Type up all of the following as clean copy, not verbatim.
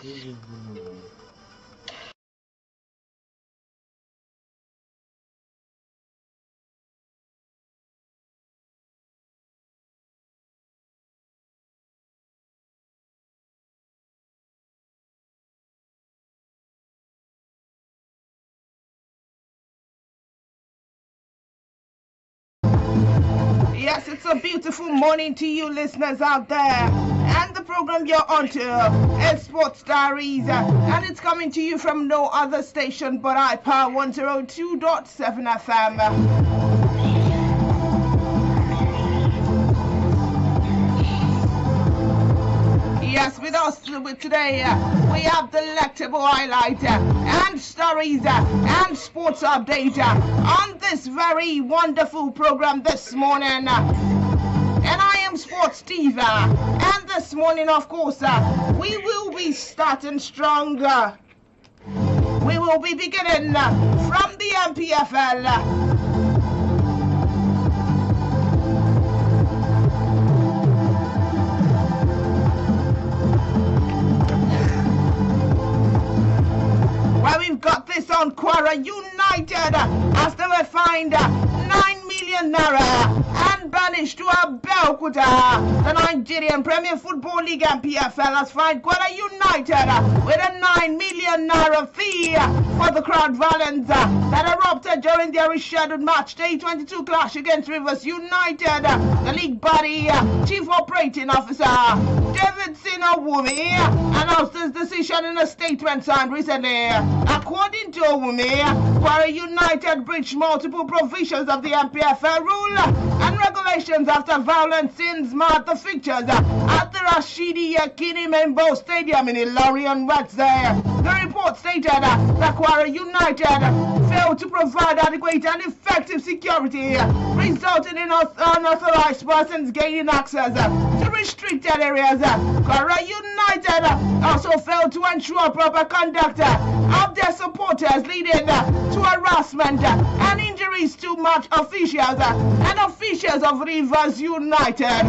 Yes, it's a beautiful morning to you listeners out there. And the program you're on to is Sports Diaries. And it's coming to you from no other station but iPower 102.7 FM. Yes, with us today, we have delectable highlights and stories and sports update on this very wonderful program this morning. And I am Sports Steve. And this morning, of course, we will be starting strong. We will be beginning from the MPFL. We've got this on Kwara United after they fined 9 million naira and banished to Abeokuta. The Nigerian Premier Football League and PFL has fined Kwara United with a 9 million naira fee for the crowd violence that erupted during their rescheduled match day 22 clash against Rivers United. The league body chief operating officer David Sinawumi announced this decision in a statement signed recently. According to Owumi, Kwara United breached multiple provisions of the MPFL rule and regulations after violent scenes marred the fixtures at the Rashidi Yakini Membo Stadium in Ilorin on Wednesday. The report stated that Kwara United failed to provide adequate and effective security, resulting in unauthorized persons gaining access to restricted areas. Kwara United also failed to ensure proper conduct of their supporters, leading to harassment and injuries to match officials and officials of Rivers United.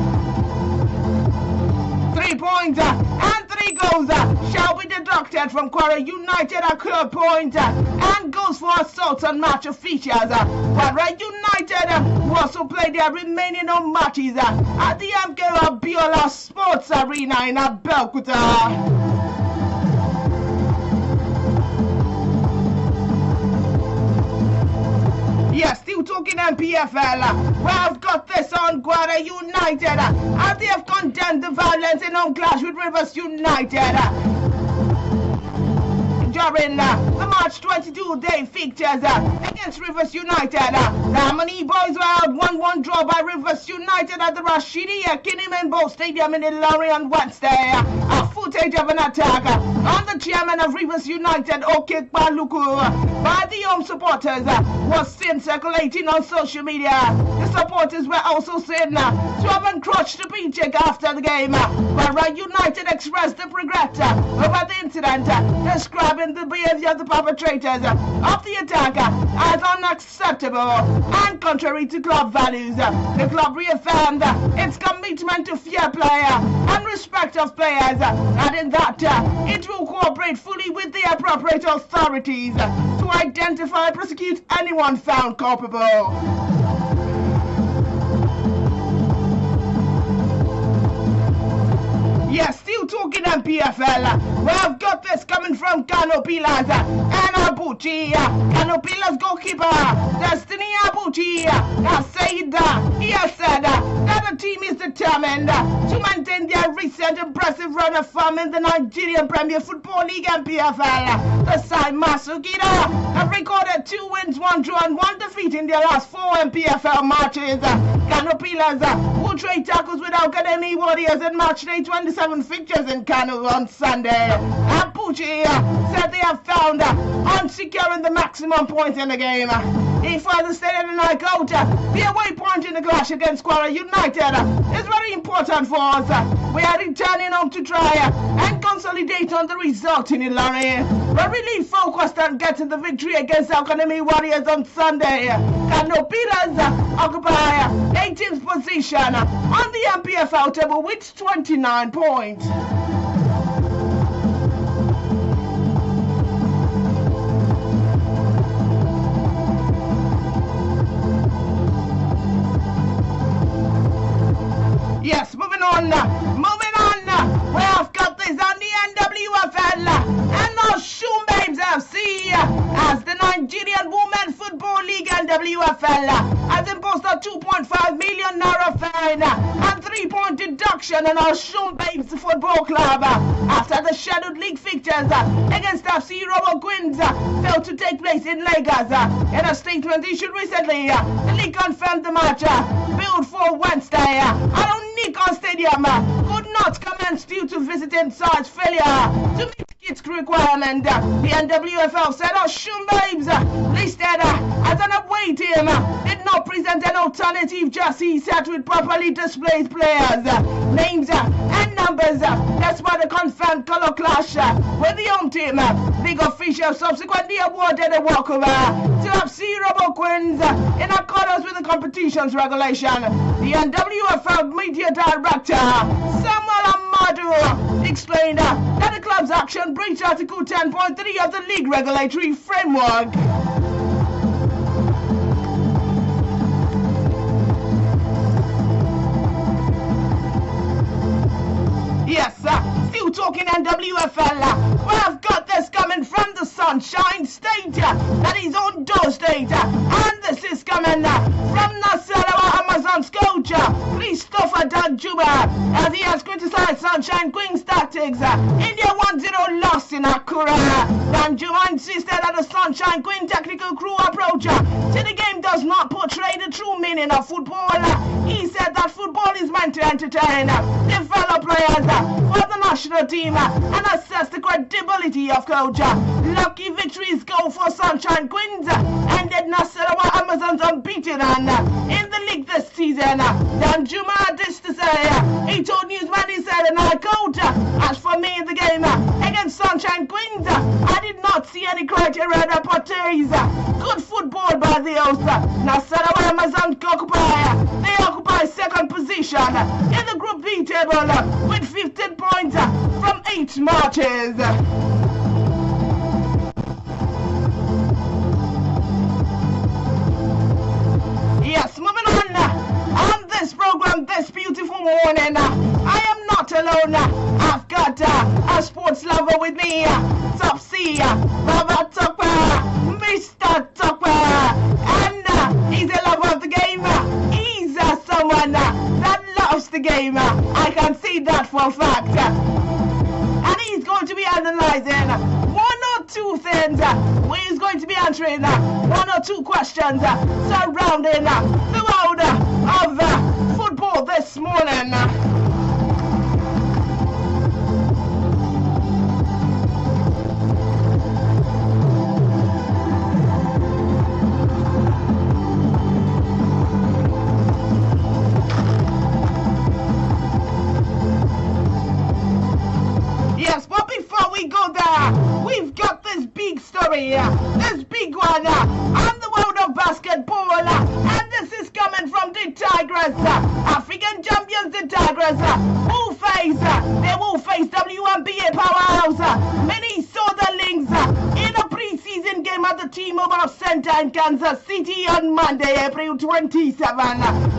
3 points and 3 goals shall be deducted from Kwara United at club point and goals for assaults on match officials. Kwara United will also play their remaining home matches at the MK Abiola Sports Arena in Abeokuta. Yes, still talking MPFL. Well, I've got this on Kwara United as they have condemned the violence in home clash with Rivers United during the March 22-day fixtures against Rivers United. The Harmony boys were out 1-1 draw by Rivers United at the Rashidi Yakini Stadium in Ilorin on Wednesday. A footage of an attack on the chairman of Rivers United, Okek Baluku, by the home supporters was seen circulating on social media. The supporters were also seen to have encroached the pitch after the game. Kwara United expressed their regret over the incident, describing the behavior of the perpetrators of the attack as unacceptable and contrary to club values. The club reaffirmed its commitment to fair play and respect of players, adding that it will cooperate fully with the appropriate authorities to identify and prosecute anyone found culpable. Yes, still talking MPFL. Well, I've got this coming from Kano Pillars and Abuchi. Kano Pillars goalkeeper Destiny Abuchi has said, he has said that the team is determined to maintain their recent impressive run of form in the Nigerian Premier Football League MPFL. The side Masukida have recorded 2 wins, 1 draw and 1 defeat in their last 4 MPFL matches. Kano Pillars will trade tackles with Academy Warriors in match day 27 fixtures in Kano on Sunday. Abuchi said they have found on securing the maximum points in the game. He further stated, and I quote, the away point in the clash against Kwara United is very important for us. We are returning home to try and consolidate on the result in Ilorin. We're really focused on getting the victory against Academy Warriors on Sunday. Kano Pillars occupy 18th position on the MPFL table with 29 points. NWFL has imposed a 2.5 million naira fine and 3-point deduction on our Shum Babes Football Club after the scheduled league fixtures against FC Robo Queens failed to take place in Lagos. In a statement issued recently, the league confirmed the match billed for Wednesday at Nikon Stadium could not commence due to visiting side's failure to meet its requirement. The NWFL said our Shum Babes listed as an away team did not present an alternative jersey set with properly displayed players, names and numbers despite the confirmed color clash with the home team. League officials subsequently awarded a walkover to FC Robo Queens in accordance with the competition's regulation. The NWFL media director Samuel Amadu explained that the club's action breached Article 10.3 of the league regulatory framework. Yes, still talking NWFL. Well, I've got this coming from the Sunshine State, that is Ondo State, and this is coming from Nasarawa Amazon's coach, Christopher Danjuma, as he has criticized Sunshine Queen's tactics in their 1-0 loss in Akura. Danjuma insisted that the Sunshine Queen technical crew approach to the game does not portray the true meaning of football. He said that football is meant to entertain, develop players for the national team, and assess the credibility of coach. Lucky victories go for Sunshine Queens, ended Nasarawa Amazons unbeaten in the league this season. Danjuma had this to say. He told newsman, he said, and I quote, as for me in the game against Sunshine Queens, I did not see any criteria that portrays good football by the host. Nasarawa Amazons occupy second position in the Group B table with 15 points from 8 matches. Yes, moving on this program this beautiful morning. I am not alone. I've got a sports lover with me, Top C, Baba Tokwa, Mr. Tokwa, and he's a lover of the game. He's someone that loves the game. I can see that for a fact. And he's going to be analyzing one or two things. He's going to be answering one or two questions surrounding the world of football this morning. Yes, but before we go there, we've got this big story, this big one, on the world of basketball, and this is coming from the Tigers, African champions, the Tigers, they will face WNBA powerhouse Minnesota Lynx in a preseason game at the T-Mobile Center in Kansas City on Monday, April 27.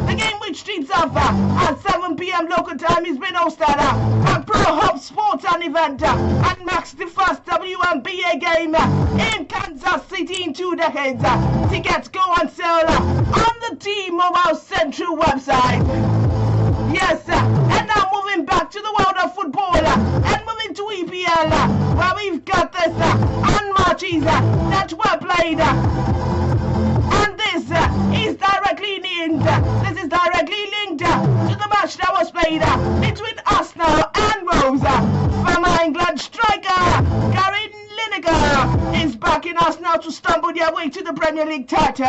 The game, which tips off at 7 p.m. local time, is being hosted at Pro Hub Sports and Event and marks the first WNBA game in Kansas City in 2 decades. Tickets go on sale on the T-Mobile Central website. Yes, and now moving back to the world of football and moving to EPL, where we've got this on matches that were played. And this is directly linked. This is directly linked to the match that was played between Arsenal and Wolves. Former England striker Gary Lineker is backing Arsenal to stumble their way to the Premier League title.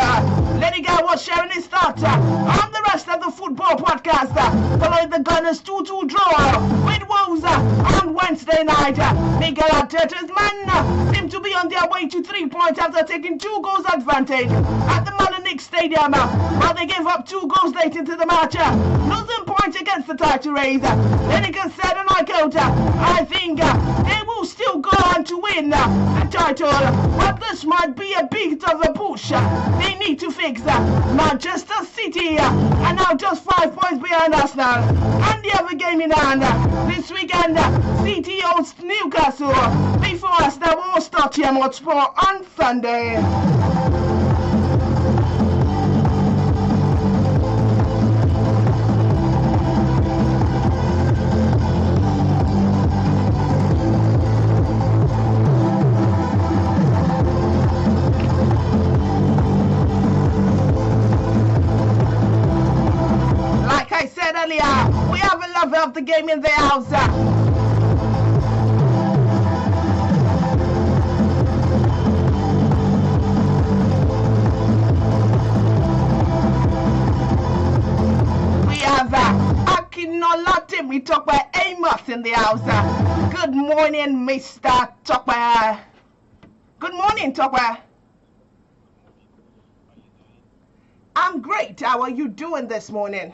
Lineker was sharing his thoughts on the rest of the football podcast following the Gunners' 2-2 draw with Wolves on Wednesday night. Mikel Arteta's men seem to be on their way to 3 points after taking 2 goals advantage at the Molineux Stadium, while they gave up 2 goals late into the match, losing points against the title race. Lineker said, and I quote, I think they will still go on to win the title, but this might be a bit of a push they need to fix. Manchester City are now just 5 points behind Arsenal, and they have a game in hand this weekend. City hosts Newcastle before Arsenal will host Tottenham Hotspur on Sunday. of the game in the house. We have Akinolate, we talk by Amos in the house. Good morning, Mr. Tokwe. Good morning, Tokwe. I'm great. How are you doing this morning?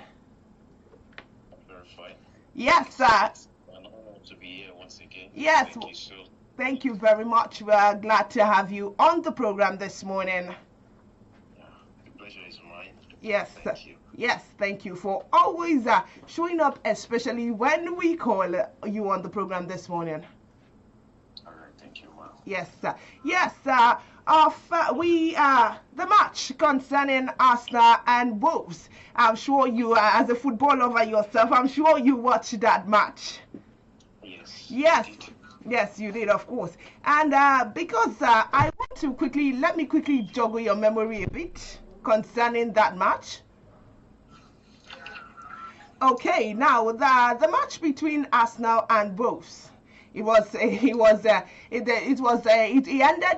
Very fine. Yes, sir. An honor to be here once again. Yes. Thank you, so. Thank you very much. We're glad to have you on the program this morning. Yeah, the pleasure is mine. Yes. Thank you. Yes, thank you for always showing up, especially when we call you on the program this morning. All right, thank you, ma'am. Yes, yes. The match concerning Arsenal and Wolves. I'm sure you, as a football lover yourself, I'm sure you watched that match. Yes. Yes. Yes, you did, of course. And because I want to let me quickly joggle your memory a bit concerning that match. Okay, now the match between Arsenal and Wolves. It ended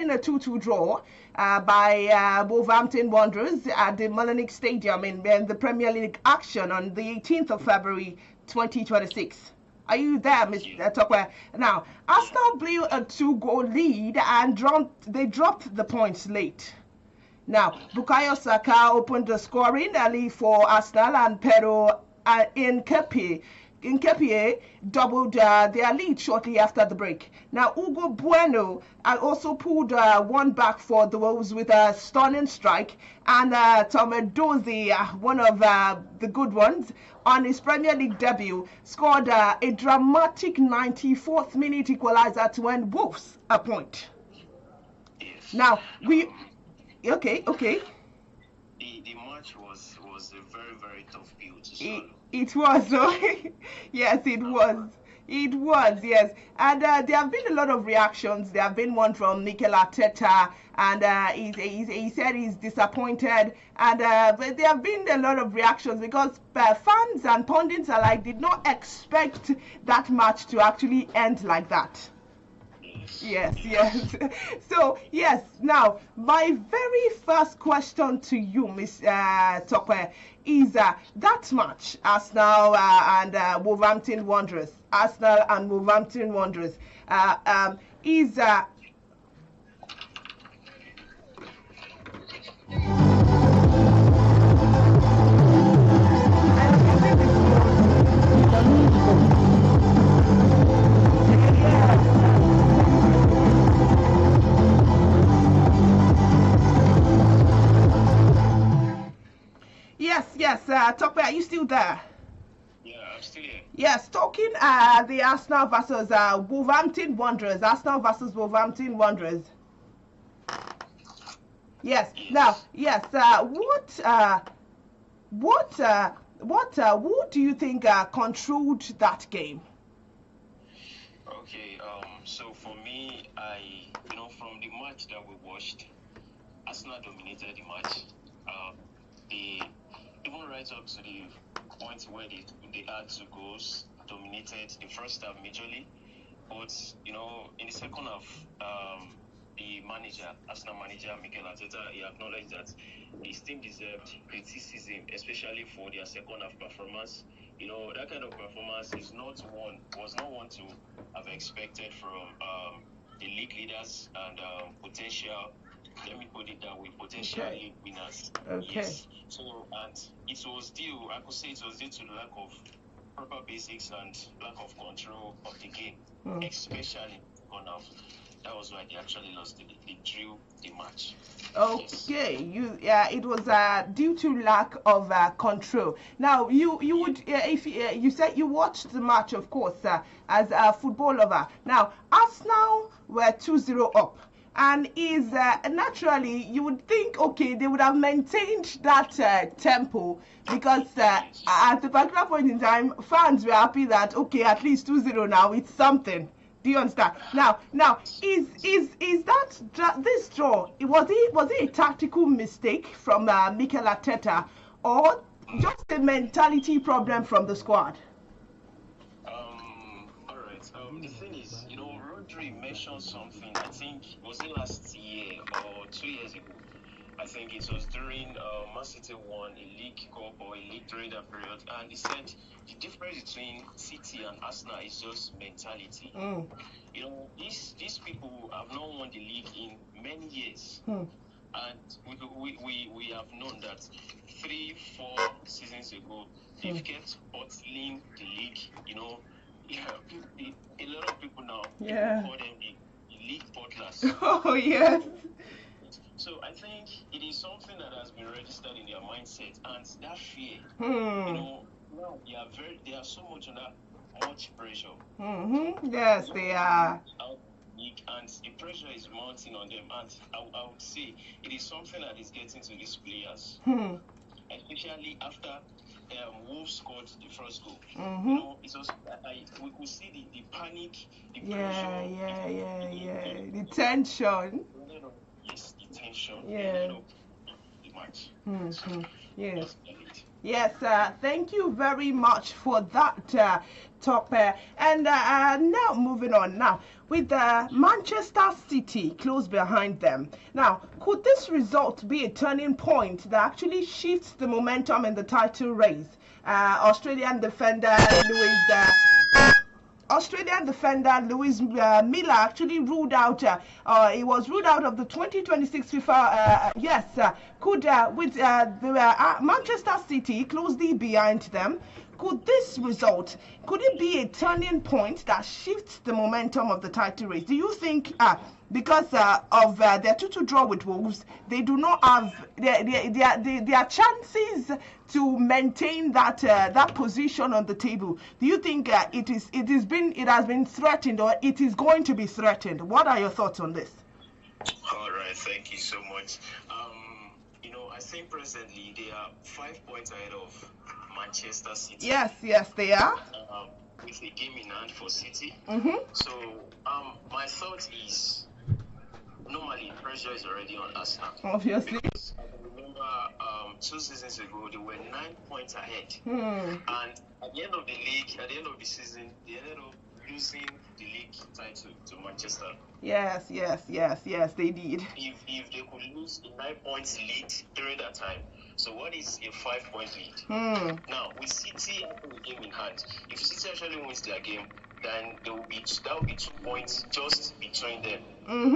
in a 2-2 draw by Wolverhampton Wanderers at the Mullinix Stadium in the Premier League action on the 18th of February 2026. Are you there, Mr. Tokwe? Now, Arsenal blew a 2-goal lead and they dropped the points late. Now, Bukayo Saka opened the scoring early for Arsenal, and Pedro Nketiah doubled their lead shortly after the break. Now, Hugo Bueno also pulled one back for the Wolves with a stunning strike, and Tomedozi, one of the good ones, on his Premier League debut, scored a dramatic 94th minute equalizer to end Wolves a point. Yes. Now, okay. The match was a very, very tough pill to swallow. It was, yes, it was. It was, yes. And there have been a lot of reactions. There have been one from Mikel Arteta, and he said he's disappointed. And but there have been a lot of reactions because fans and pundits alike did not expect that match to actually end like that. Yes. So, yes, now, my very first question to you, Ms. Tokwe, is that match, Arsenal and Wolverhampton Wanderers, is... Yes, Tokwe, are you still there? Yeah, I'm still here. Yes, talking the Arsenal versus Wolverhampton Wanderers. Arsenal versus Wolverhampton Wanderers. Yes. Now, yes. Who do you think controlled that game? Okay. So for me, from the match that we watched, Arsenal dominated the match. They even right up to the point where they had 2 goals, dominated the first half majorly. But in the second half, the Arsenal manager Mikel Arteta, he acknowledged that his team deserved criticism, especially for their second half performance. That kind of performance was not one to have expected from the league leaders and potential. Let me put it that way, potential league winners. Okay. Yes. So, and it was due, I could say it was due to the lack of proper basics and lack of control of the game, especially on half. That was why they actually lost. They drew the match. Okay, yes. It was due to lack of control. Now, you would, if you said you watched the match, of course, as a football lover. Now, Arsenal were 2-0 up. And is naturally, you would think, okay, they would have maintained that tempo because at a particular point in time, fans were happy that, okay, at least 2-0 now, it's something. Do you understand? Now, is that this draw? Was it a tactical mistake from Mikel Arteta, or just a mentality problem from the squad? Audrey mentioned something. I think was it last year or 2 years ago. I think it was during Man City won a league cup or a league during that period, and he said the difference between City and Arsenal is just mentality. You know, these people have not won the league in many years, and we have known that 3-4 seasons ago they've kept bottling the league. You know, a lot of people now call them the league bottlers. Oh yes. So I think it is something that has been registered in their mindset, and that fear, you know, now they are so much under much pressure. Yes, they are. And the pressure is mounting on them, and I would say it is something that is getting to these players, especially after Wolves scored the first goal. You know, it was we could see the panic, the pressure, the tension. Yes, the tension. Yeah. The match. Yes. Yes, thank you very much for that talk. And now moving on now with Manchester City close behind them. Now, could this result be a turning point that actually shifts the momentum in the title race? Australian defender Lewis Miller actually ruled out. He was ruled out of the 2026 FIFA. With the Manchester City closely behind them. Could this result? Could it be a turning point that shifts the momentum of the title race? Do you think? Because of their 2-2 draw with Wolves, they do not have their chances to maintain that position on the table. Do you think it has been threatened, or it is going to be threatened? What are your thoughts on this? All right, thank you so much. You know, I think presently they are 5 points ahead of Manchester City. Yes, they are. With a game in hand for City. So my thought is, normally pressure is already on Arsenal. Obviously. Because I can remember 2 seasons ago they were 9 points ahead. And at the end of the league, at the end of the season, they ended up losing the league title to Manchester. Yes, they did. If they could lose a 9 points lead during that time, so what is a 5-point lead? Now with City having the game in hand, if City actually wins their game, then that will be 2 points just between them.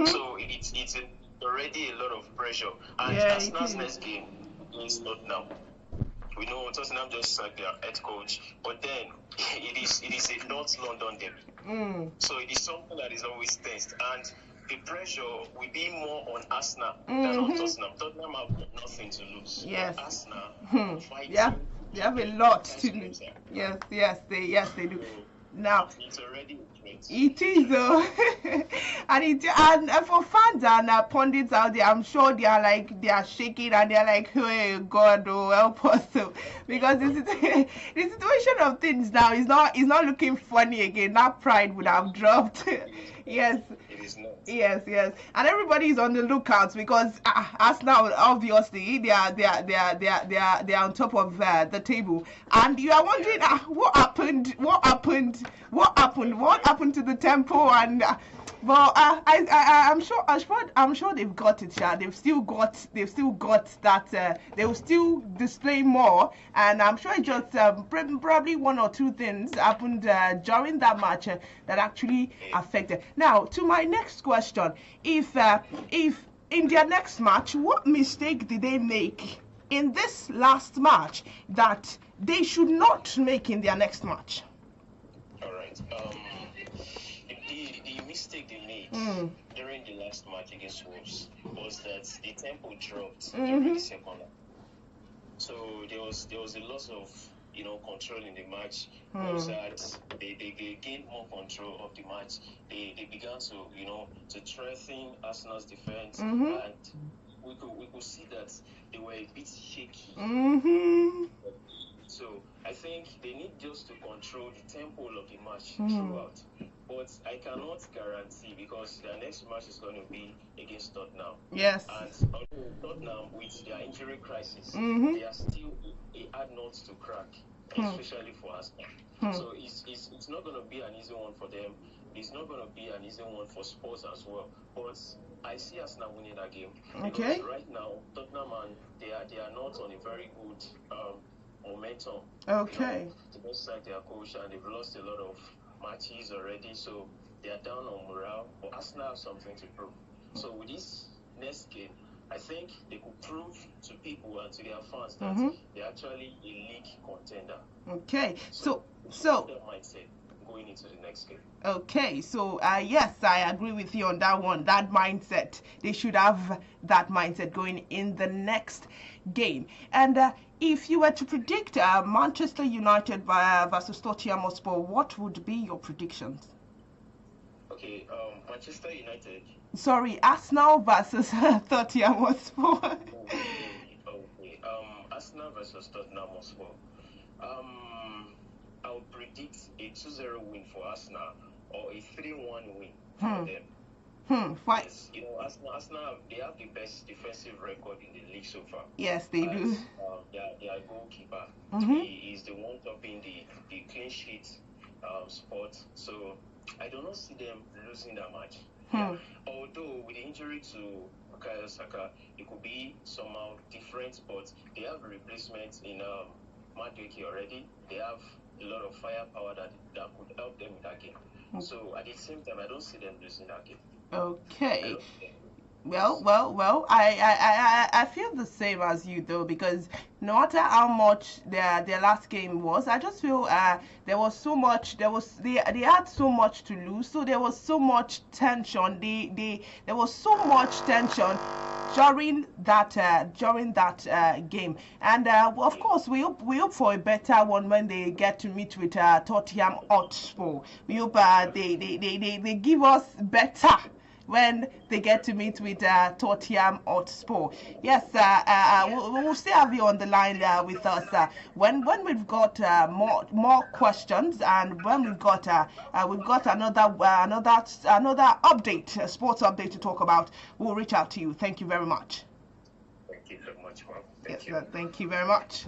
So it's already a lot of pressure. And Arsenal's next game is Tottenham. We know Tottenham just sacked their head coach, but then it is a North London derby. So it is something that is always tensed, and the pressure will be more on Arsenal than on Tottenham. Tottenham have nothing to lose. Yes. But Arsenal fighting. Yeah, they have a lot to lose. Yes, they do. Now it's already a threat. It is though. and for fans and pundits out there, I'm sure they are shaking and they're like, hey God, help us. So, because the situation of things now is not looking funny again. That pride would have dropped. Yes. It is not. Yes, and everybody is on the lookout because Arsenal, obviously they are on top of the table, and you are wondering what happened to the tempo, and I'm sure they've got it. They've still got that. They will still display more, and I'm sure it just probably 1 or 2 things happened during that match that actually affected. Now to my next question: if in their next match, what mistake did they make in this last match that they should not make in their next match? All right. The mistake they made during the last match against Wolves was that the tempo dropped during the second half. So there was a loss of control in the match. Was that they gained more control of the match. They began to threaten Arsenal's defense, and we could see that they were a bit shaky. So I think they need just to control the tempo of the match throughout. But I cannot guarantee, because their next match is going to be against Tottenham. Yes. And Tottenham, with their injury crisis, they are still a hard nut to crack, especially for Arsenal. So it's not going to be an easy one for them. it's not going to be an easy one for Spurs as well. But I see Arsenal winning that game. Okay. Because right now, Tottenham and they are not on a very good momentum. Okay. To just like their coach, and they've lost a lot of matches already, so they are down on morale. But Arsenal have something to prove. So with this next game, I think they could prove to people and to their fans that they're actually a league contender. Okay. So their mindset going into the next game. Okay, so yes, I agree with you on that one. That mindset, they should have that mindset going in the next game. And if you were to predict Manchester United versus Tottenham Hotspur, what would be your predictions? Okay, Manchester United. Sorry, Arsenal versus Tottenham Hotspur. Okay. Arsenal versus Tottenham Hotspur. I would predict a 2-0 win for Arsenal or a 3-1 win for them. Fine. Yes, Arsenal, they have the best defensive record in the league so far. Yes, they do. Their goalkeeper he is the one topping the clean sheet spot. So I do not see them losing that much. Yeah. Although with the injury to Bukayo Saka, it could be somehow different, but they have a replacement in Madueke already. They have a lot of firepower that could help them in that game. So at the same time, I don't see them losing that game. Okay. Well. I feel the same as you though, because no matter how much their last game was, I just feel there was so much. They had so much to lose, so there was so much tension. There was so much tension during that game, and of course we hope for a better one when they get to meet with Tottenham Hotspur. We hope they give us better when they get to meet with Tottenham Hotspur. Yes, we'll still have you on the line with us when we've got more questions, and when we've got another update, sports update to talk about. We'll reach out to you. Thank you very much. Thank you so much, Mark. Thank you very much.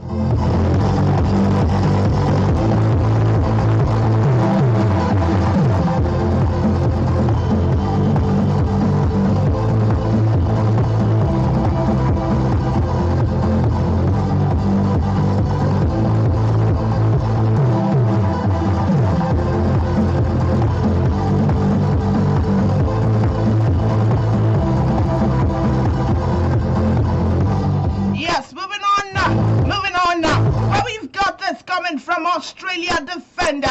From Australia defender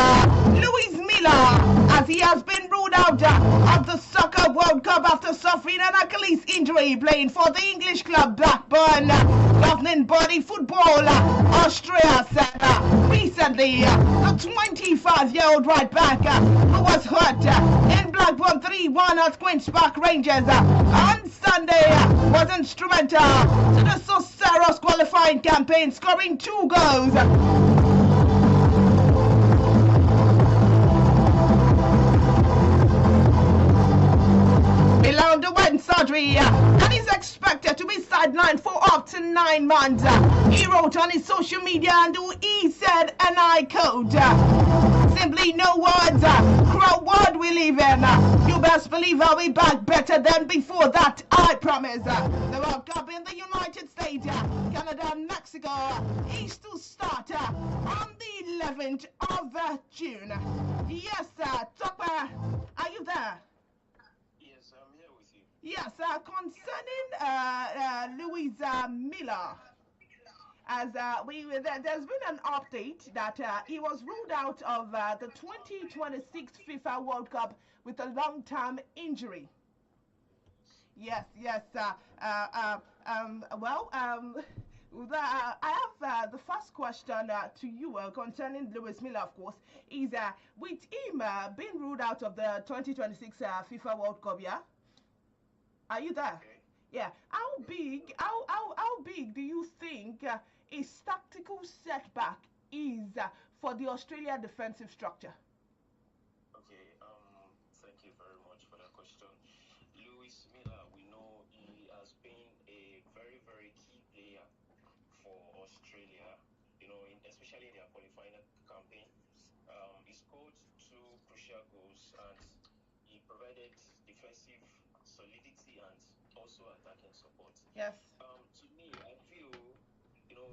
Louis Miller, as he has been ruled out of the Soccer World Cup after suffering an Achilles injury playing for the English club Blackburn. Governing body Football Australia said recently the 25-year-old right back who was hurt in Blackburn 3-1 at Queen's Park Rangers on Sunday was instrumental to the Soceros qualifying campaign, scoring 2 goals. Underwent surgery and is expected to be sidelined for up to 9 months. He wrote on his social media, and he said, and I quote, simply no words, crowd word we live in. You best believe I'll be back better than before that, I promise. The World Cup in the United States, Canada and Mexico is to start on the 11th of June. Yes, Topper, are you there? Yes, concerning Louis Miller, as there's been an update that he was ruled out of the 2026 FIFA World Cup with a long-term injury. Yes. I have the first question to you concerning Louis Miller, of course, is with him being ruled out of the 2026 FIFA World Cup, yeah? Are you there? Okay. Yeah. How big do you think a tactical setback is for the Australia defensive structure? Okay. Thank you very much for that question. Louis Miller, we know he has been a very, very key player for Australia. Especially in their qualifying campaign. He scored 2 crucial goals, and provided defensive solidity and also attacking support. Yes. To me, I feel, given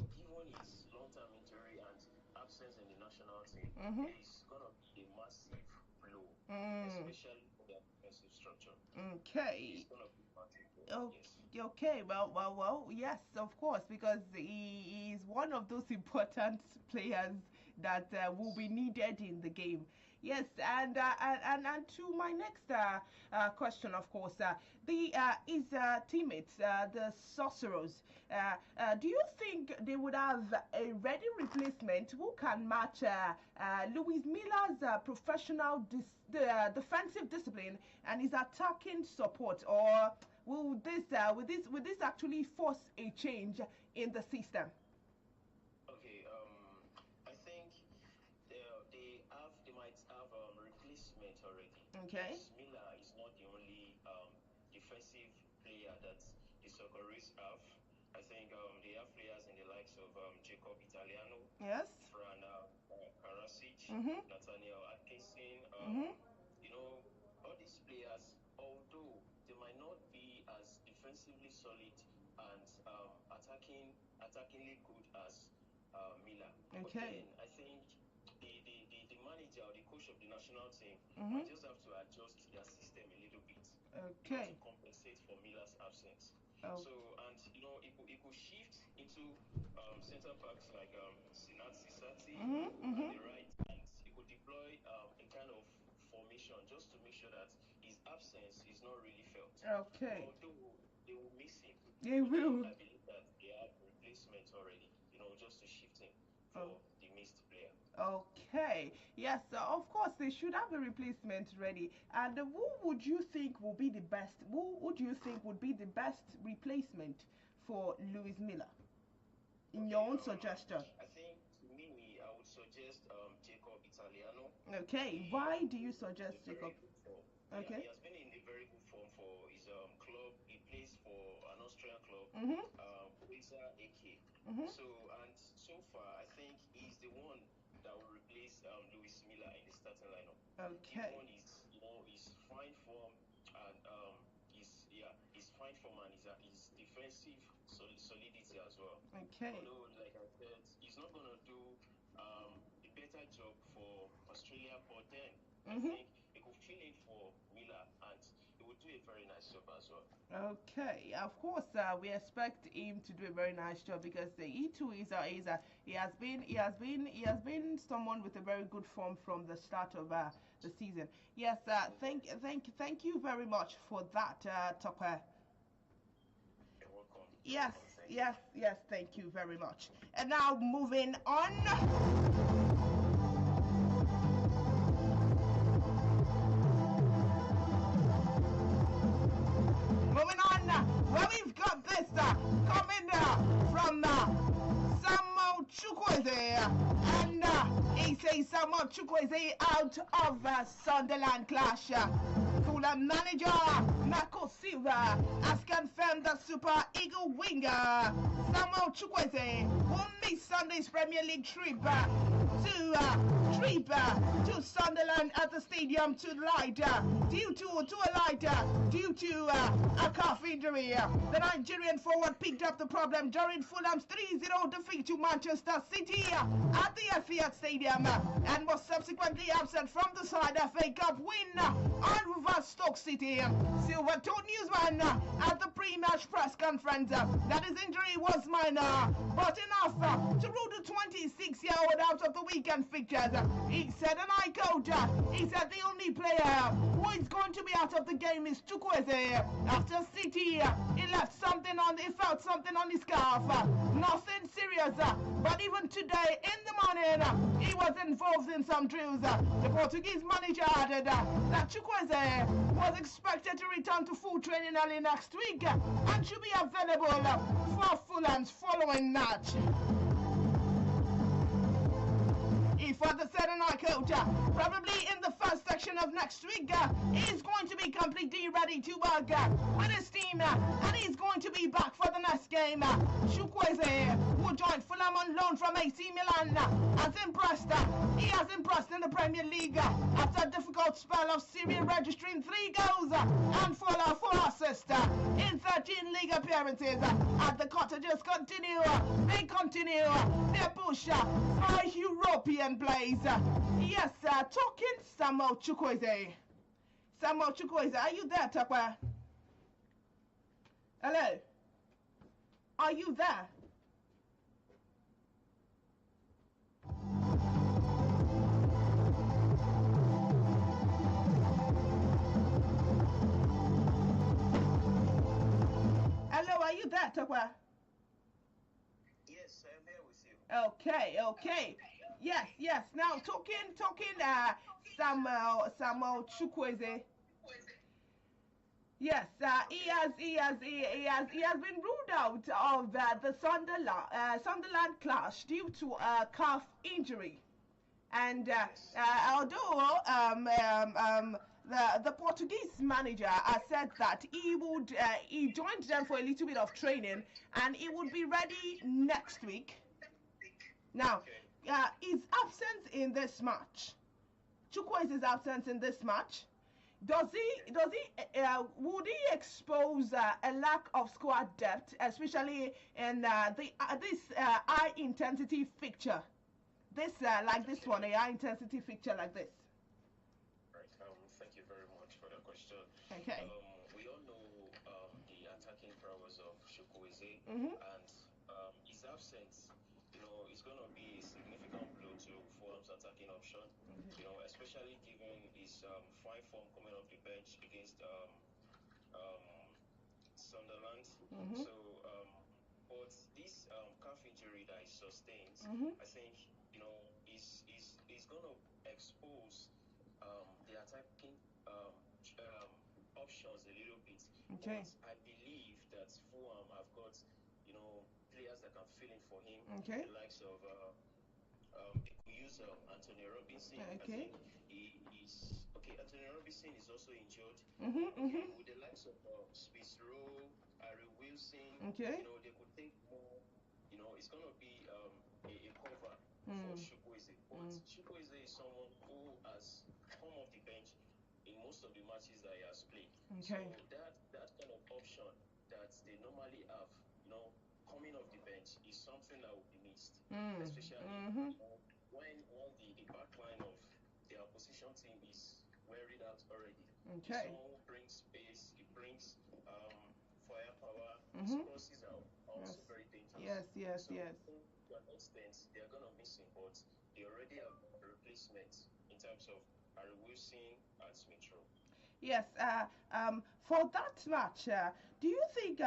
his long-term injury and absence in the national team, it's going to be a massive blow, especially for their defensive structure. Okay. It's going to be massive blow. Oh, Yes. okay. Well. Yes, of course, because he is one of those important players that will be needed in the game. Yes, and to my next question, of course, his teammates, the Sorcerers. Do you think they would have a ready replacement who can match Luis Miller's professional defensive discipline and his attacking support, or will this actually force a change in the system? Okay. I think they might have replacement already. Okay. Because Miller is not the only defensive player that the Socceroos have. I think they have players in the likes of Jacob Italiano, Yes. Fran Karasic, Nathaniel Atkinson. All these players, although they might not be as defensively solid and attackingly good as Miller. Okay. But then I think the manager or the coach of the national team might just have to adjust their system a little bit. Okay. To compensate for Miller's absence. Oh. So, and it could shift into center backs like Sinat Sisati on the right, and he could deploy a kind of formation just to make sure that his absence is not really felt. Okay. Although they will miss him. They will. I believe that they have replacements already, just to shift him for the missed player. Okay. Yes, of course they should have a replacement ready. And who would you think will be the best? Who would you think would be the best replacement for Luis Miller? In your own suggestion. I think to me, I would suggest Jacob Italiano. Okay. Why do you suggest Jacob? Okay. Yeah, he has been in a very good form for his club. He plays for an Austrian club, Wizard AK. So far, I think he's the one that will replace Luis Miller in the starting lineup. Okay. Given his fine form and his fine form and his defensive solidity as well. Okay. Although, like I said, he's not going to do a better job for Australia, but then I think he could fill in for Miller and he would do a very nice job as well. Okay, of course, we expect him to do a very nice job because he too he has been someone with a very good form from the start of the season. Yes, thank you very much for that, Topper. You're welcome. Yes, thank you very much. And now moving on. Where we've got this coming from Samuel Chukwueze, and he says Samuel Chukwueze out of Sunderland clash. Fulham manager Marco Silva has confirmed the Super Eagle winger Samuel Chukwueze will miss Sunday's Premier League trip to Sunderland at the stadium tonight due to a calf injury. The Nigerian forward picked up the problem during Fulham's 3-0 defeat to Manchester City at the Etihad Stadium and was subsequently absent from the side FA Cup win over Stoke City. Silva told newsman at the pre-match press conference that his injury was minor but enough to rule the 26-year-old out of the weekend fixtures. He said, and I quote, he said the only player who is going to be out of the game is Chukwueze. After City, he felt something on his calf. Nothing serious, but even today in the morning, he was involved in some drills. The Portuguese manager added that Chukwueze was expected to return to full training early next week and should be available for Fulham's following match. He further said, and I quote, probably in the first section of next week, he's going to be completely ready to work with his team, and he's going to be back for the next game. Chukwueze, who joined Fulham on loan from AC Milan, has impressed. He has impressed in the Premier League after a difficult spell of Syria, registering 3 goals and 4 assists in 13 league appearances. As the Cottagers continue their push for European plays. Yes, talking Samuel Chukwueze. Samuel Chukwueze, are you there, Takwa? Hello? Are you there? Hello, are you there, Takwa? Yes, I am here with you. Okay. Yes. Now talking Samuel Chukwueze. Yes, he has been ruled out of the Sunderland clash due to a calf injury, and although the Portuguese manager has said that he joined them for a little bit of training and he would be ready next week. Now, his absence in this match, Chukwueze's absence in this match, would he expose a lack of squad depth, especially in this high intensity fixture? This this one, a high intensity fixture like this. Right. Thank you very much for the question. Okay. We all know the attacking prowess of Chukwueze, and his absence, is going to be a significant blow to Fulham's attacking option. Especially given his fine form coming off the bench against Sunderland. So, but this calf injury that he sustained, I think is going to expose the attacking options a little bit. Okay. But I believe that Fulham have got players that can fill in for him. Okay. The likes of they could use Antonio Robinson. Okay. I think he is okay. Antonio Robinson is also injured. With the likes of Smith Rowe, Harry Wilson. Okay. They could take more. It's gonna be a cover for Chukwueze. But Chukwueze is someone who has come off the bench in most of the matches that he has played. Okay. So that kind of option that they normally have, coming off the bench is something that will be missed, especially when the back line of the opposition team is wearied out already. Okay. So brings space, it brings firepower, his crosses are also very dangerous. Yes. To an extent, they are going to miss him, but they already have replacements in terms of Harry Wilson and Smith Rowe. Yes, for that match, do you think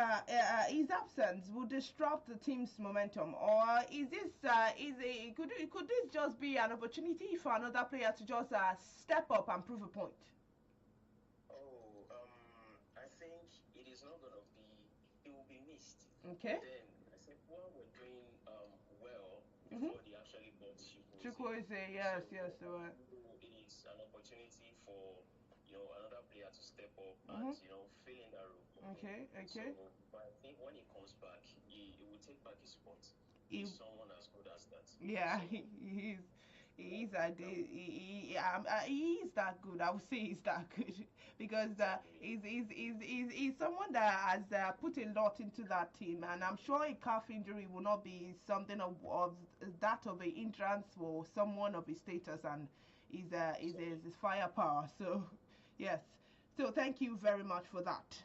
his absence would disrupt the team's momentum, or is this could this just be an opportunity for another player to just step up and prove a point? I think it is not going to be. It will be missed. Okay. Then I think while we're doing well before they actually bought Chukwueze, yes. It is an opportunity for another player to step up and fill in that role. Okay. So, but I think when he comes back, he will take back his spot. He's someone as good as that. Yeah, so, he is that good. I would say he's that good because he's someone that has put a lot into that team, and I'm sure a calf injury will not be something of that of a hindrance for someone of his status and his firepower. So yes, so thank you very much for that.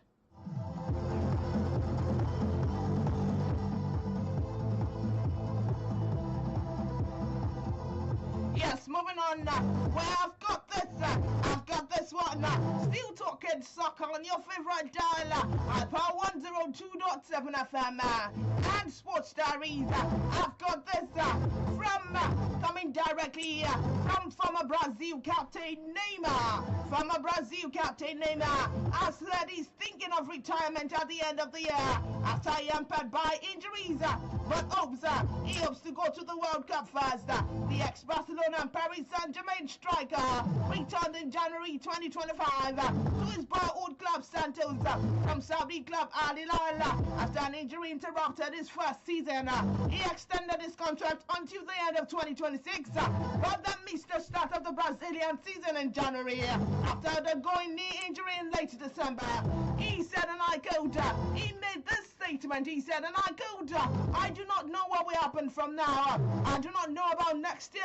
Yes, moving on where I've got this one still talking soccer on your favorite dial at Power 102.7 FM and Sports Diaries. I've got this from coming directly from former Brazil captain Neymar. Former Brazil captain Neymar has said he's thinking of retirement at the end of the year after hampered by injuries, but he hopes to go to the World Cup first. The ex-Barcelona and Paris Saint-Germain striker returned in January 2020 2025 to his boyhood club Santos from Saudi club Al Hilal after an injury interrupted his first season. He extended his contract until the end of 2026, but then missed the start of the Brazilian season in January after undergoing knee injury in late December. He said, and I quote, he made this statement. He said, and I quote, I do not know what will happen from now. I do not know about next year.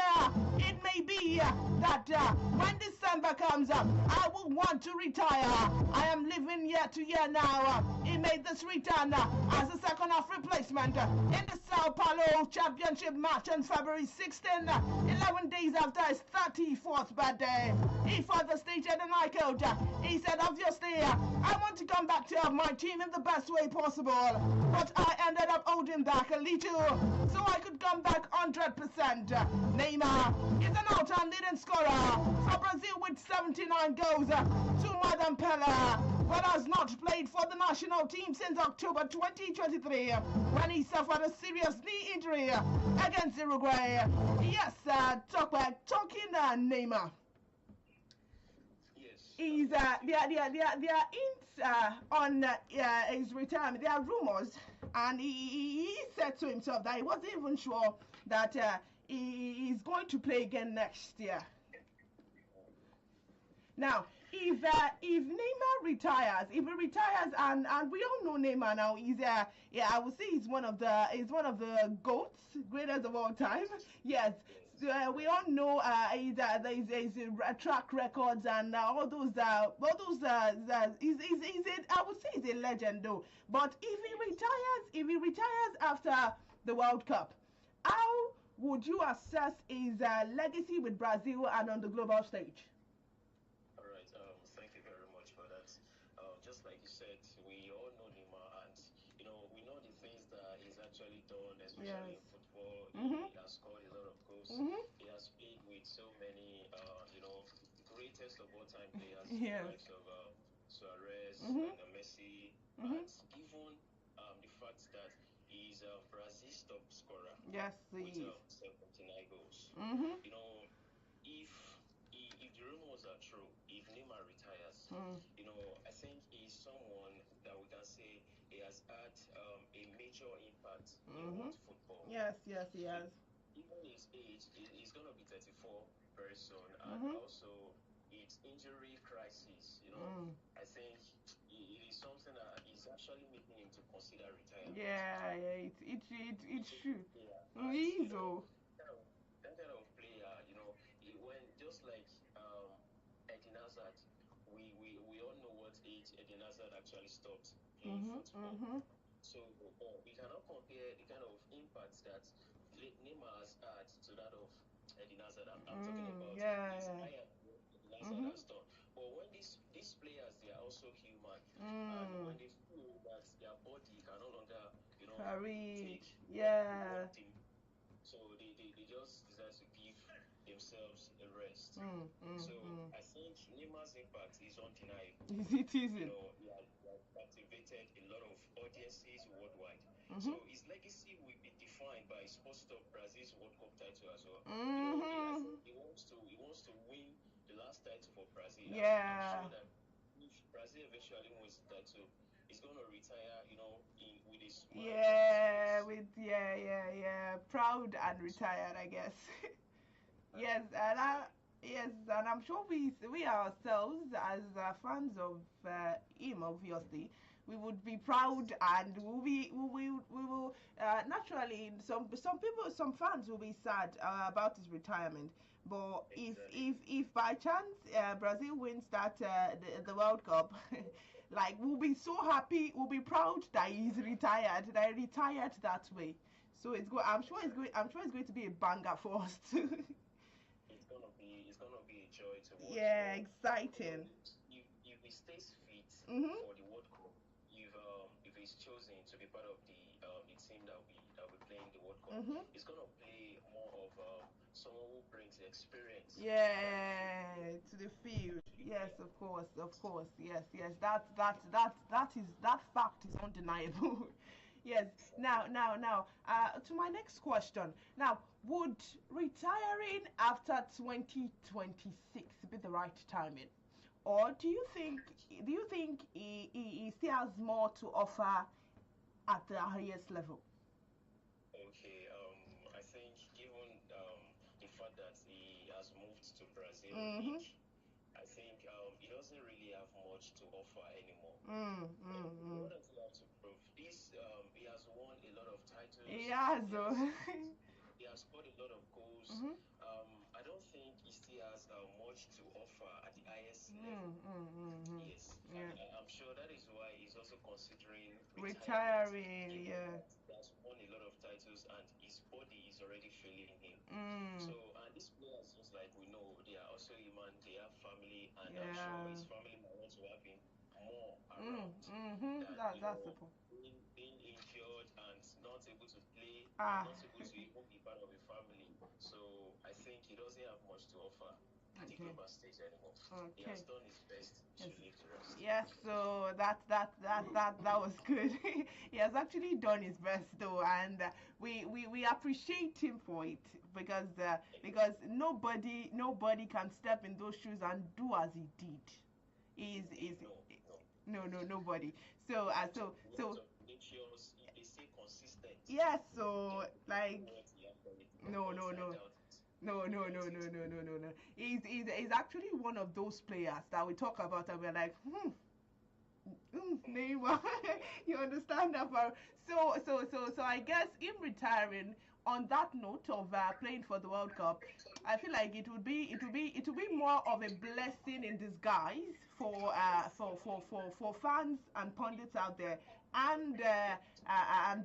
It may be that when December comes, I will want to retire. I am living year to year now. He made this return as a second half replacement in the Sao Paulo Championship match on February 16, 11 days after his 34th birthday. He further stated, and I quote, he said, obviously, I want to come back to have my team in the best way possible, but I ended up holding back a little so I could come back 100%. Neymar is an all-time leading scorer for Brazil with 79 goals, 2 more than Pele, but has not played for the national team since October 2023 when he suffered a serious knee injury against Uruguay. Yes, talking Neymar. Is there are hints on his retirement. There are rumors, and he said to himself that he wasn't even sure that he is going to play again next year. Now, if Neymar retires, if he retires, and we all know Neymar now, I would say he's one of the GOATs, greatest of all time. Yes. We all know his track records and all those. I would say he's a legend though. But if he retires after the World Cup, how would you assess his legacy with Brazil and on the global stage? All right. Thank you very much for that. Just like you said, we all know Neymar, and we know the things that he's actually done, especially in football. He has scored a lot of goals. He has played with so many, greatest of all time players, the likes of Suarez and Messi, and even the fact that he's Brazil's top scorer. Yes, with 79 goals. If the rumors are true, if Neymar retires, I think he's someone that we can say he has had a major impact in world football. Yes, he has. Even his age, he's going to be 34 very soon, and also its injury crisis, I think it is something that is actually making him to consider retirement. Yeah, it's true. Yeah, that kind of player, it went just like Eden Hazard. We all know what age Eden Hazard actually stopped playing football. So we cannot compare the kind of impact that Neymar has had to that of Eden Hazard. I'm talking about his higher Hazard has done. But when these players, they are also human, and when they feel that their body can no longer, take so they just decide to give themselves a rest. So I think Neymar's impact is undeniable. It isn't. He has captivated a lot of audiences worldwide. So his legacy will be defined by sports of Brazil's World Cup title as well. He wants to win the last title for Brazil. I'm sure that if Brazil eventually wins the title, he's going to retire, with a smile. Proud and retired, I guess. Yes, and I'm sure we ourselves as fans of him, obviously, we would be proud, and we will naturally some fans will be sad about his retirement. But if by chance Brazil wins that the World Cup, like, we'll be so happy, we'll be proud that he's retired, that way. So I'm sure it's going to be a banger for us too. It's gonna be a joy to watch. Yeah, exciting. If he stays fit for the World Cup, if he's chosen to be part of the team that will be playing the World Cup, he's gonna play more of someone who brings experience. Yeah, to the field. Yes, of course. Yes. That fact is undeniable. Yes. Now, to my next question. Now, would retiring after 2026 be the right timing? or do you think he still has more to offer at the highest level? Okay, I think given the fact that he has moved to Brazil Mm-hmm. League, I think he doesn't really have much to offer anymore. What does he have to prove? He has won a lot of titles. Yeah, He so. has he has scored a lot of goals. Mm-hmm. I don't think he still has much to offer at the highest level. Yes, Yeah. and I'm sure that is why he's also considering retirement, Retiring, given yeah. that he has won a lot of titles and his body is already failing him. Mm. So, and these players, just like we know, they are also human, they have family, and I'm sure Yeah. his family might want to have him more around Mm-hmm. than, That's the point. being injured and not able to play and Ah. not able to even be part of a family. So, I think he doesn't have much to offer at the Okay. global stage anymore. He Okay. has done his best. He Yes. should leave the rest. Yes, so that was good. He has actually done his best though, and we appreciate him for it because nobody can step in those shoes and do as he did. Is no nobody. So We have to make sure if they stay consistent, yes, they so will do like what he actually did. no But no I no doubt it. no, no, I no, doubt no, it. no, no, no, no. He's actually one of those players that we talk about and we're like, Neymar. You understand that part? So I guess him retiring on that note of playing for the World Cup, I feel like it would be more of a blessing in disguise for fans and pundits out there and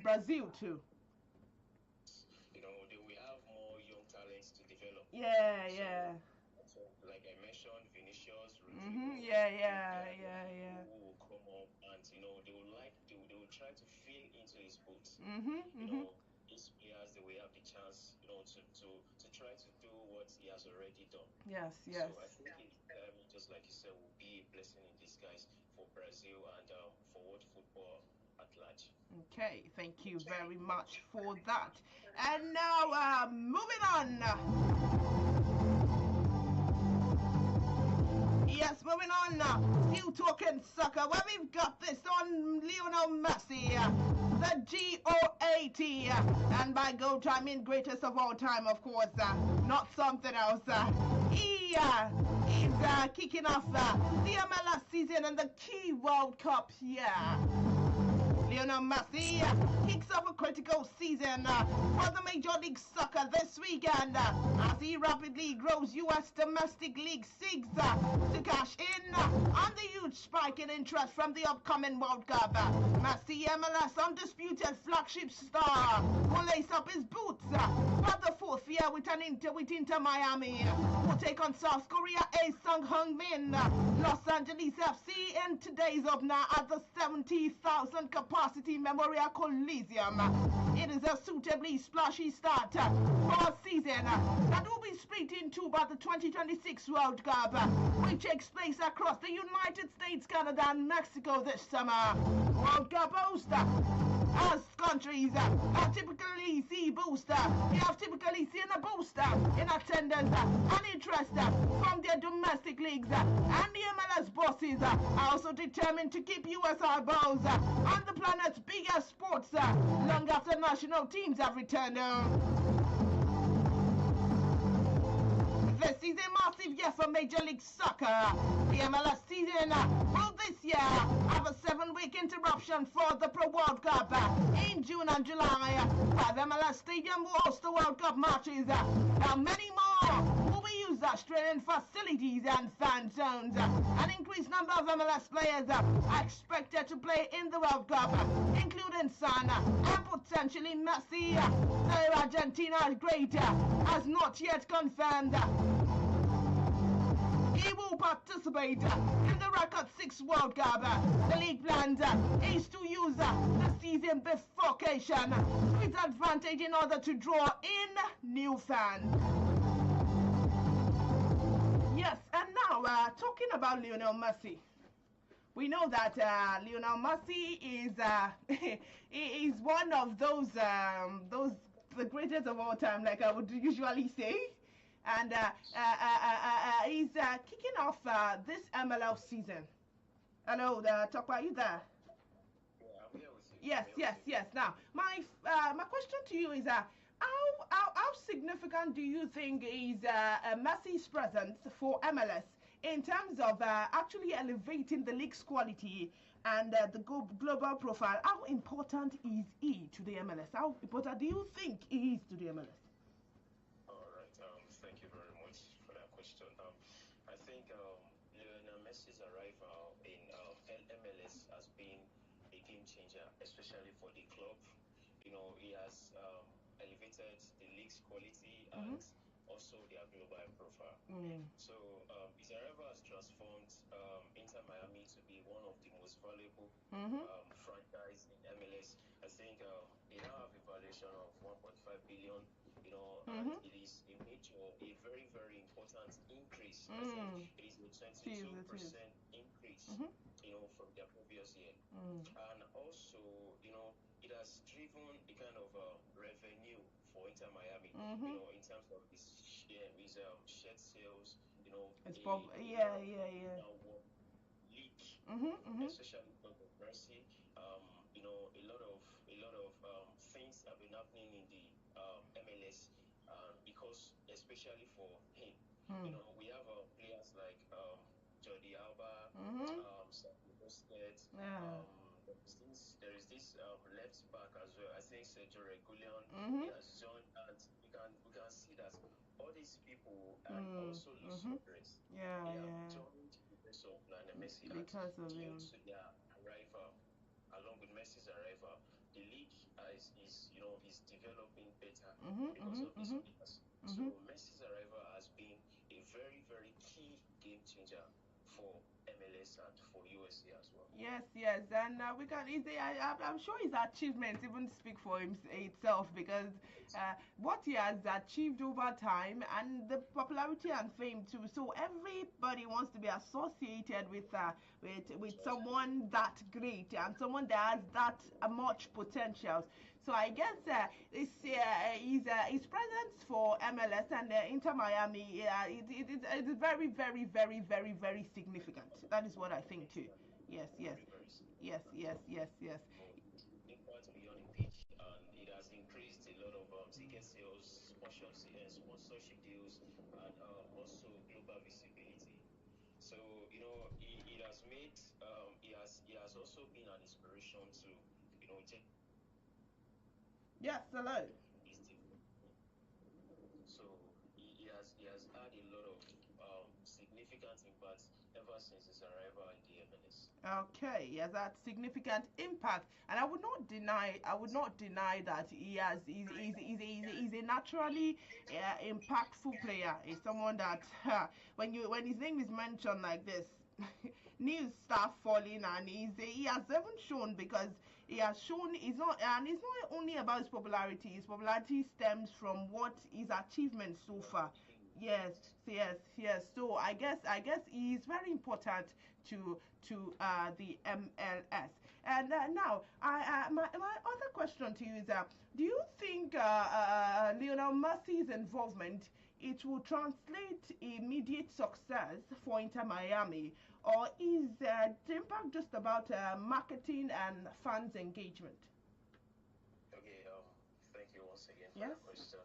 Brazil too. They will have more young talents to develop. Yeah, So, yeah. like I mentioned, Vinicius, Mm-hmm. Rodrigo, Yeah, those yeah, guys yeah, yeah. who will come up and they will try to fill into his boots. Mm-hmm. You Mm-hmm. know, these players they will have the chance, to try to do what he has already done. Yes, yes. So I think just like you said, will be a blessing in disguise for Brazil and for world football at large. Okay, thank you very much for that. And now, moving on. Yes, moving on now. Still talking soccer. Where we've got this on Lionel Messi, the GOAT, and by GOAT I mean greatest of all time, of course, not something else. He is kicking off the MLS season and the key World Cup here. Lionel Messi kicks off a critical season for the Major League Soccer this weekend as he rapidly grows U.S. Domestic League 6 to cash in on the huge spike in interest from the upcoming World Cup. Messi, MLS undisputed flagship star, will lace up his boots for the fourth year with Inter Miami, will take on South Korea A Sung Heung-min, Los Angeles FC in today's opener at the 70,000 capacity Memorial Coliseum. It is a suitably splashy start for a season that will be split into by the 2026 World Cup, which takes place across the United States, Canada, and Mexico this summer. World Cup host as countries typically see booster. They have typically seen a booster in attendance and interest from their domestic leagues, and the MLS bosses are also determined to keep US eyeballs on the planet's biggest sports long after national teams have returned. This is a massive year for Major League Soccer. The MLS season will this year have a 7-week interruption for the Pro World Cup in June and July. 5 MLS Stadium will host the World Cup matches. Now many more will be used as training facilities and fan zones. An increased number of MLS players are expected to play in the World Cup, including Son and potentially Messi. The Argentina great has not yet confirmed he will participate in the record 6 World Cup. The league plans is to use the season bifurcation to its advantage in order to draw in new fans. Yes, and now talking about Lionel Messi. We know that Lionel Messi is he is one of those the greatest of all time, like I would usually say. and he's kicking off this MLL season. Hello, Tokwa, are you there? Yeah, I'm here with you. I'm Yes, here with yes, you. yes. Now, my question to you is how significant do you think is Messi's presence for MLS in terms of actually elevating the league's quality and the global profile? How important is he to the MLS? How important do you think he is to the MLS? All right. Thank you very much for that question. I think Lionel Messi's arrival in MLS has been a game changer, especially for the club. He has elevated the league's quality and also their global profile. So his arrival has transformed Inter Miami to be one of the most valuable franchise in MLS. I think they now have a valuation of 1.5 billion. And it is a very, very important increase. I think it is a 22% increase, from their previous year. And also, it has driven a kind of revenue for Inter Miami, in terms of his shirt sales, It's league, especially because of Mercy. A lot of things have been happening in the MLS, because especially for him, we have players like Jordi Alba, Sergio Busquets. There is this left back as well. I think Sergio Regulion, he has joined, and we can see that all these people, and also Luis Suarez, they have joined the rest of Lionel Messi, because of due him. to their arrival. Along with Messi's arrival, the league is developing better because of these players. So Messi's arrival has been a very, very key game changer for MLS and for USA as well. Yes, yes, and we can. I'm sure his achievements even speak for itself, because what he has achieved over time and the popularity and fame too. So everybody wants to be associated with someone that great and someone that has that much potential. So I guess his presence for MLS and Inter Miami, it is very, very, very, very, very significant. That is what I think too. Yes, yes, Very, very yes, significant. yes, yes, yes. Impact beyond the pitch, and it has increased a lot of ticket sales, sponsorship deals, and also global visibility. So it has made he has also been an inspiration to Yes, hello. his team. So he has had a lot of significant impact ever since his arrival in the MLS. Okay, he has had significant impact, and I would not deny that he's a naturally impactful player. He's someone that when his name is mentioned like this, news start falling, and he has even shown, because he has shown it's not only about his popularity. His popularity stems from what his achievements so far. Yes, yes, yes. So I guess he is very important to the MLS. And now, my other question to you is, do you think Lionel Messi's involvement, it will translate immediate success for Inter Miami, or is the impact just about marketing and fans engagement? Okay, thank you once again for Yes. that question.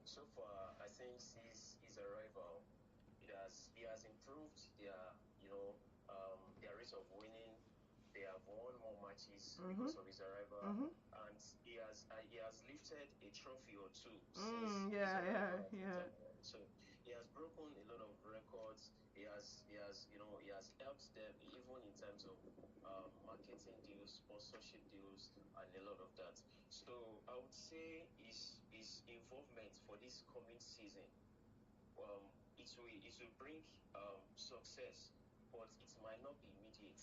So far, I think since his arrival, he has improved their rate of winning. They have won more matches because of his arrival, and he has lifted a trophy or two since his Yeah, yeah, arrival at yeah. Inter Miami. So he has broken a lot of records. He has helped them even in terms of marketing deals, sponsorship deals, and a lot of that. So I would say his involvement for this coming season, it will bring success, but it might not be immediate.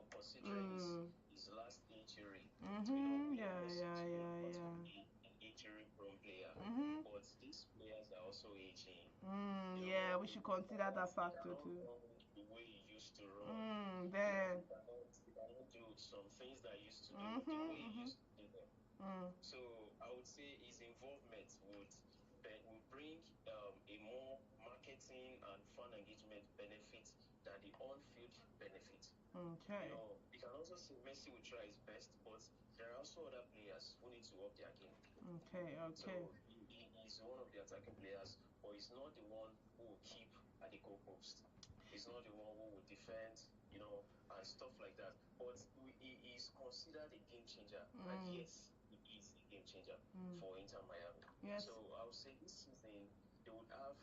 Considering his last injury, we know Yeah, Messi yeah, is known yeah, not to yeah. be an injury-prone player, but these players are also aging. Yeah, we should consider that He factor cannot too. run the way he used to run. There. He cannot do some things that he used to do the way he used to do them. So I would say his involvement would bring a more marketing and fan engagement benefit than the on-field benefit. Okay. You know, you can also see Messi will try his best, but there are also other players who need to up their game. Okay. So he's one of the attacking players, but he's not the one who will keep at the goalpost. He's not the one who will defend, you know, and stuff like that. But he is considered a game changer, and yes, he is a game changer for Inter Miami. Yes. So I would say this season they would have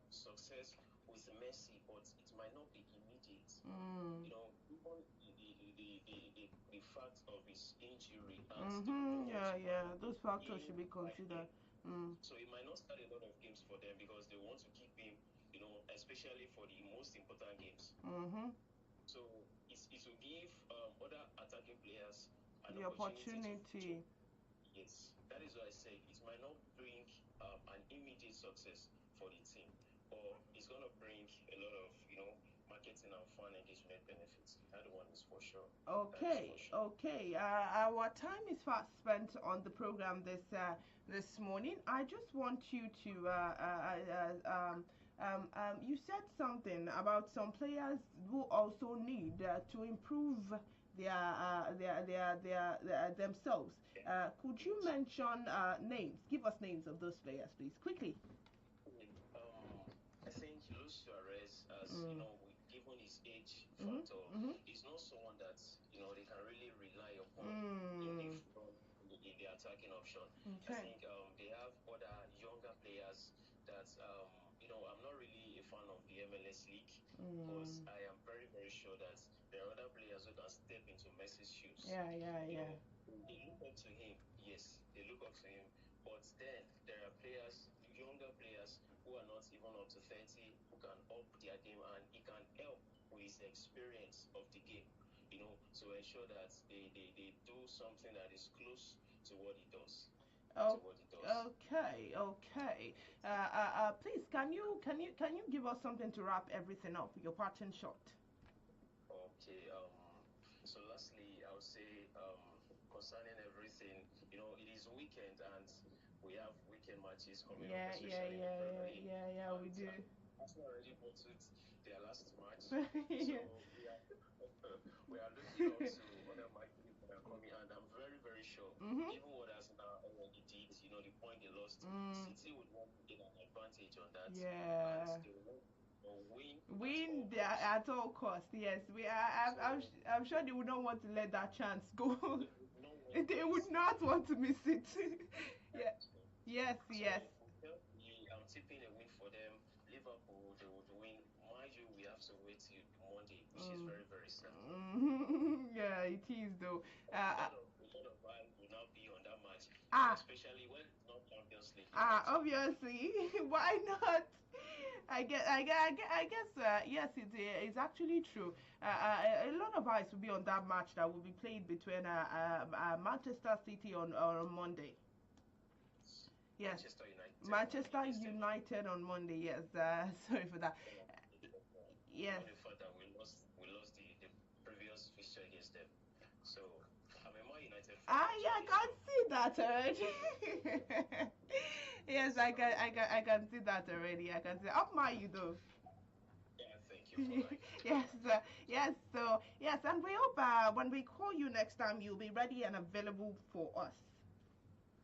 success with Messi, but it might not be immediate. You know, even the fact of his injury and those factors should be considered. So it might not start a lot of games for them because they want to keep him, you know, especially for the most important games. So it will give other attacking players an opportunity. Yes, that is why I say it might not bring an immediate success for the team, but it's going to bring a lot of, you know, marketing and fan engagement benefits. That one is for sure. Okay. Our time is fast spent on the program this morning. I just want you to you said something about some players who also need to improve their themselves. Could you mention names? Give us names of those players, please, quickly. I think Luis Suarez, as you know, given his age factor, is not someone that, you know, they can really rely upon in the attacking option. I think they have other younger players that you know, I'm not really a fan of the MLS league, because I am very, very sure that there are other players who can step into Messi's shoes. Yeah. They look up to him, yes, they look up to him. But then there are players, younger players, who are not even up to 30, who can up their game, and he can help with his experience of the game, you know, to ensure that they do something that is close to what he does. Okay. Please, can you give us something to wrap everything up? Your parting shot. Okay. So lastly, I would say concerning everything, you know, it is weekend and we have weekend matches coming up, especially in February. We do. Arsenal already bottled their last match, so we are looking up to other matches that are coming, and I'm very, very sure, even what Arsenal already did, you know, the point they lost, City would want to get an advantage on that. And they will win at all costs. Yes, I'm sure they would not want to let that chance go. They would not want to miss it. Yes. I'm tipping a win for them. Liverpool, they would win. Mind you, we have to wait till Monday, which is very, very sad. Yeah, it is though. A lot of eyes will not be on that match, especially when it's not Champions League. Obviously, why not? I guess yes, it's actually true. A lot of eyes will be on that match that will be played between Manchester City on Monday. Yes, Manchester United on Monday. Yes, sorry for that. Yes. The fact that we lost the previous fixture against them. So I'm a Man United fan. I can see that already. Yes, I can see that already. I can see. Up my you though. Yeah, thank you for that. Yes, and we hope when we call you next time, you'll be ready and available for us.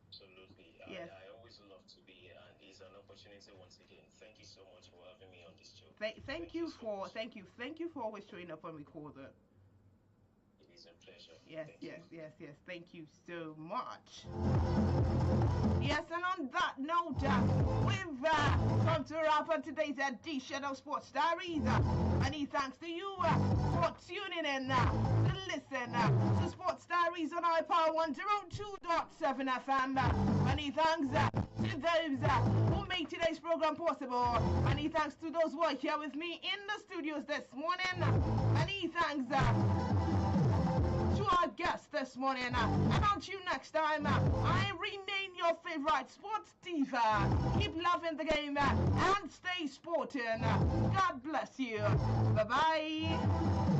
Absolutely. Yes. I always love to be here, and it's an opportunity once again. Thank you so much for having me on this show. Thank you for always showing up when we call them. It is a pleasure. Yes. Thank you so much. Yes, and on that note, we've come to wrap up today's edition of Sports Diaries. Many thanks to you for tuning in to listen to Sports Diaries on iPower 102.7 FM. Many thanks to those who made today's program possible. Many thanks to those who are here with me in the studios this morning. Many thanks to our guest this morning. And until next time, I remain your favorite sports diva. Keep loving the game and stay sporting. God bless you. Bye-bye.